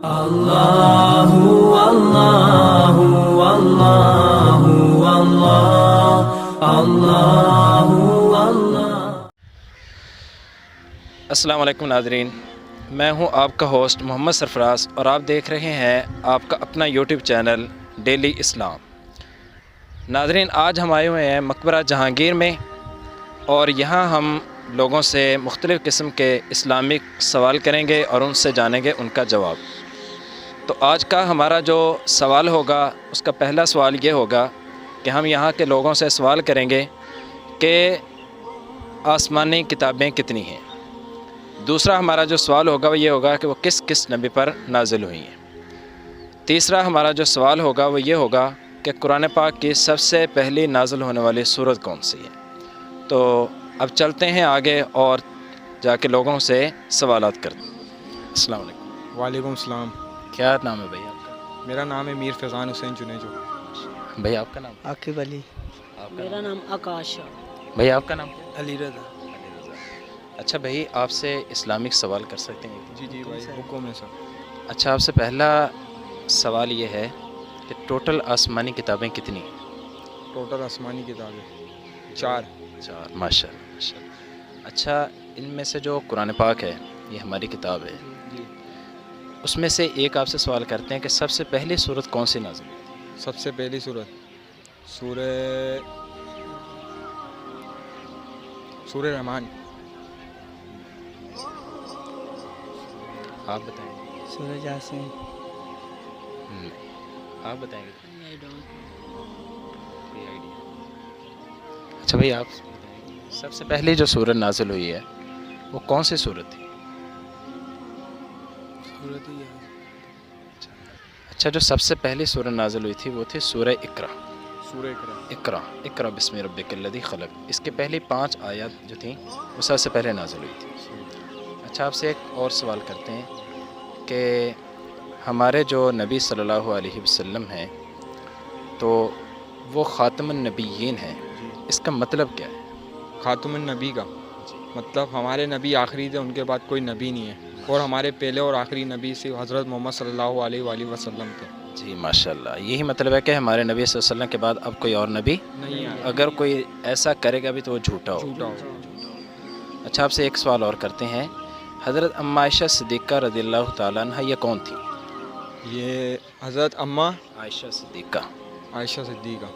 اللہ اللہ اللہ اللہ اللہ اللہ۔ السلام علیکم ناظرین، میں ہوں آپ کا ہوسٹ محمد سرفراز اور آپ دیکھ رہے ہیں آپ کا اپنا یوٹیوب چینل ڈیلی اسلام۔ ناظرین، آج ہم آئے ہوئے ہیں مقبرہ جہانگیر میں اور یہاں ہم لوگوں سے مختلف قسم کے اسلامک سوال کریں گے اور ان سے جانیں گے ان کا جواب۔ تو آج کا ہمارا جو سوال ہوگا اس کا پہلا سوال یہ ہوگا کہ ہم یہاں کے لوگوں سے سوال کریں گے کہ آسمانی کتابیں کتنی ہیں۔ دوسرا ہمارا جو سوال ہوگا وہ یہ ہوگا کہ وہ کس کس نبی پر نازل ہوئی ہیں۔ تیسرا ہمارا جو سوال ہوگا وہ یہ ہوگا کہ قرآن پاک کی سب سے پہلی نازل ہونے والی سورت کون سی ہے۔ تو اب چلتے ہیں آگے اور جا کے لوگوں سے سوالات کرتے ہیں۔ السلام علیکم۔ وعلیکم السلام۔ کیا نام ہے بھائی آپ کا؟ میرا نام ہے میر فیضان حسین چنیجو۔ بھائی آپ کا نام؟ عاقب علی۔ میرا نام آکاش ہے۔ بھائی آپ کا نام کیا؟ علی رضا۔ اچھا بھائی، آپ سے اسلامک سوال کر سکتے ہیں؟ جی بھائی، حکم ہے سر۔ اچھا، آپ سے پہلا سوال یہ ہے کہ ٹوٹل آسمانی کتابیں کتنی ہیں؟ ٹوٹل آسمانی کتابیں 4۔ ماشاء اللہ۔ اچھا، ان میں سے جو قرآن پاک ہے یہ ہماری کتاب ہے، جی۔ اس میں سے ایک آپ سے سوال کرتے ہیں کہ سب سے پہلی سورت کون سی نازل ہوئی؟ سب سے پہلی سورہ رحمان۔ آپ بتائیں گے؟ سورہ یاسین۔ آپ بتائیں گے؟ کوئی آئیڈیا؟ اچھا بھائی، آپ بتائیں گے سب سے پہلی جو سورت نازل ہوئی ہے وہ کون سی سورت تھی؟ اچھا، جو سب سے پہلی سورت نازل ہوئی تھی وہ تھی سورہ اقرا۔ اقرا بسم ربک الذی خلق۔ اس کے پہلی 5 آیات جو تھیں وہ سب سے پہلے نازل ہوئی تھی۔ اچھا، آپ سے ایک اور سوال کرتے ہیں کہ ہمارے جو نبی صلی اللہ علیہ وسلم ہیں تو وہ خاتم النبیین ہیں، اس کا مطلب کیا ہے؟ خاتم النبی کا مطلب ہمارے نبی آخری تھے، ان کے بعد کوئی نبی نہیں ہے، اور ہمارے پہلے اور آخری نبی سے حضرت محمد صلی اللہ علیہ وآلہ وسلم تھے۔ جی ماشاء اللہ، یہی مطلب ہے کہ ہمارے نبی صلی اللہ علیہ وسلم کے بعد اب کوئی اور نبی نہیں ہے، اگر کوئی ایسا کرے گا بھی تو وہ جھوٹا ہو۔ جھوٹا ہو۔ اچھا، آپ سے ایک سوال اور کرتے ہیں، حضرت ام عائشہ صدیقہ رضی اللہ تعالیٰ عنہ یہ کون تھی؟ یہ حضرت اماں عائشہ صدیقہ۔ عائشہ صدیقہ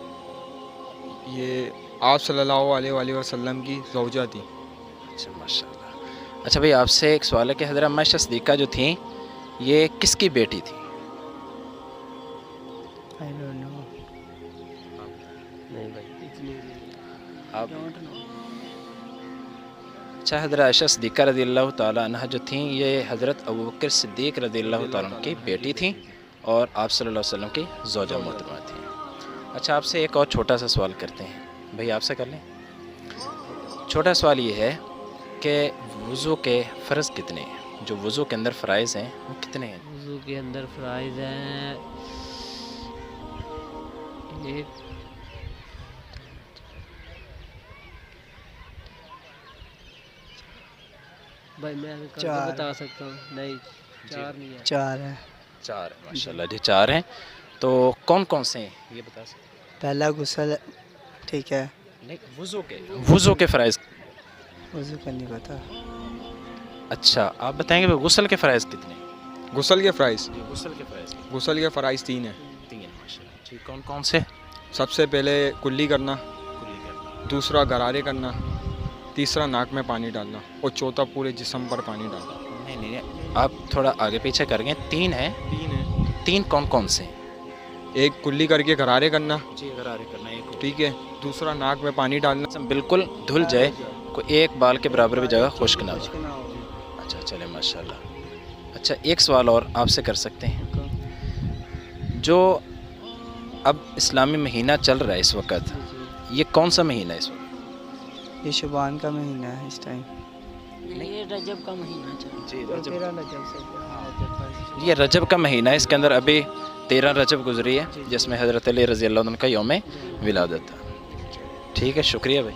یہ آپ صلی اللہ علیہ وآلہ وسلم کی زوجہ تھی۔ اچھا ماشاء اللہ۔ اچھا بھائی، آپ سے ایک سوال ہے کہ حضرت ام عائشہ صدیقہ جو تھیں یہ کس کی بیٹی تھی؟ I don't know۔ نہیں بھائی، آپ؟ اچھا، حضرت عائشہ صدیقہ رضی اللہ تعالیٰ عنہ جو تھیں یہ حضرت ابوبکر صدیق رضی اللہ تعالیٰ عنہ کی بیٹی تھیں اور آپ صلی اللہ علیہ وسلم کی زوجہ محترمہ تھیں۔ اچھا، آپ سے ایک اور چھوٹا سا سوال کرتے ہیں، بھائی آپ سے کر لیں۔ چھوٹا سوال یہ ہے کہ وضو کے فرض کتنے ہیں؟ جو وضو کے اندر فرائض ہیں وہ کتنے ہیں؟ وضو کے اندر فرائض ہیں ایک، بھائی میں کر کے بتا سکتا ہوں، نہیں 4 نہیں ہے، 4 ہے۔ 4 ماشاء اللہ جی، 4 ہیں۔ تو کون کون سے ہیں یہ بتا سکتے ہیں؟ پہلا غسل، ٹھیک ہے۔ نہیں، وضو کے فرائض۔ وضو کا نہیں پتا۔ اچھا، آپ بتائیں گے غسل کے فرائض کتنے ہیں؟ غسل کے فرائض غسل کے فرائض غسل کے فرائض 3 ہیں۔ 3 ماشاء اللہ جی، کون کون سے؟ سب سے پہلے کلی کرنا، دوسرا غرارے کرنا، تیسرا ناک میں پانی ڈالنا، اور چوتھا پورے جسم پر پانی ڈالنا۔ نہیں، آپ تھوڑا آگے پیچھے کر گئے۔ 3 ہیں۔ 3 کون کون سے ہیں؟ ایک کلی کر کے غرارے کرنا، جی، غرارے کرنا ایک، ٹھیک ہے، دوسرا ناک میں پانی ڈالنا، بالکل دھل جائے، کوئی ایک بال کے برابر بھی جگہ خشک نہ ہو۔ اچھا چلے ماشاء اللہ۔ اچھا، ایک سوال اور آپ سے کر سکتے ہیں، جو اب اسلامی مہینہ چل رہا ہے اس وقت، یہ کون سا مہینہ ہے اس وقت؟ یہ شعبان کا مہینہ ہے اس ٹائم۔ یہ رجب کا مہینہ چل رہا ہے۔ یہ رجب کا مہینہ ہے، اس کے اندر ابھی 13 رجب گزری ہے جس میں حضرت علی رضی اللہ عنہ کا یوم ولادت تھا۔ ٹھیک ہے، شکریہ بھائی۔